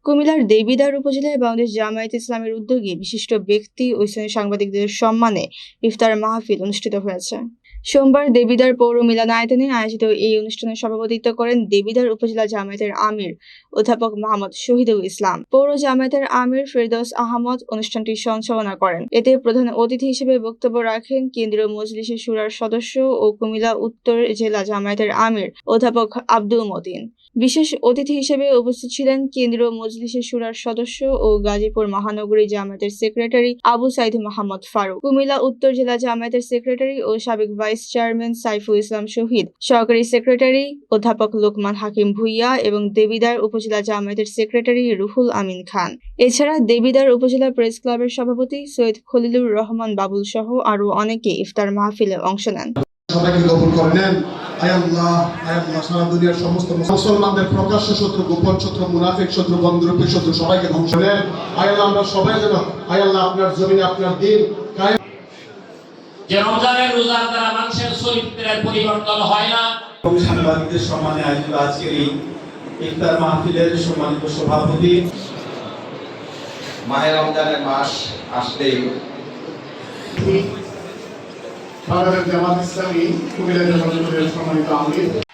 কুমিল্লার দেবিদ্বার উপজেলায় বাংলাদেশ জামায়াতে ইসলামীর উদ্যোগে বিশিষ্ট ব্যক্তি ও স্থানীয় সাংবাদিকদের সম্মানে ইফতার মাহফিল অনুষ্ঠিত হয়েছে। সোমবার দেবিদ্বার পৌর মিলনায়তনে আয়োজিত এই অনুষ্ঠানে সভাপতিত্ব করেন দেবিদ্বার উপজেলা জামায়াতের আমির অধ্যাপক মোহাম্মদ শহীদুল ইসলাম। পৌর জামায়াতের আমির ফেরদৌস আহমদ অনুষ্ঠানটি সঞ্চালনা করেন। এতে প্রধান অতিথি হিসেবে বক্তব্য রাখেন কেন্দ্রীয় মজলিসে শুরার সদস্য ও কুমিল্লা উত্তর জেলা জামায়াতের আমির অধ্যাপক আব্দুল মতিন। বিশেষ অতিথি হিসেবে উপস্থিত ছিলেন কেন্দ্রীয় মজলিসে শুরার সদস্য ও গাজীপুর মহানগরী জামায়াতের সেক্রেটারি আবু সাইদ মোহাম্মদ ফারুক, কুমিল্লা উত্তর জেলা জামায়াতের সেক্রেটারি ও সাবেক ভাইস চেয়ারম্যান সাইফুল ইসলাম শহীদ, সহকারী সেক্রেটারি অধ্যাপক লোকমান হাকিম ভুইয়া এবং দেবিদ্বার উপজেলা জামায়াতের সেক্রেটারি রুহুল আমিন খান। এছাড়া দেবিদ্বার উপজেলা প্রেস ক্লাবের সভাপতি সৈয়দ খলিলুর রহমান বাবুল সহ আরো অনেকে ইফতার মাহফিলে অংশ নেন। সবাইকে কবুল করে নেন। আয় আল্লাহ সারা দুনিয়ার সমস্ত মুসলমানদের প্রকাশ্য শত্রু, গোপন শত্রু, মুনাফিক শত্রু, বন্ধুরূপী শত্রু সবাইকে ধ্বংস নেন। আয় আল্লাহ আমরা সবাই যেন আয় আল্লাহ আপনার জমিনে আপনার দিন কায়েম। যে রমজানের রোজার দ্বারা মানুষের চরিত্রের পরিবর্তন হয় না। সাংবাদিকদের সম্মানে আয়োজিত আজকের এই ইফতার মাহফিলের সম্মানিত সভাপতি, মাহে রমজানের মাস আসলেই বাংলাদেশ জামায়াত ইসলামী কুমিল্লা জেলা সম্মানিত আমির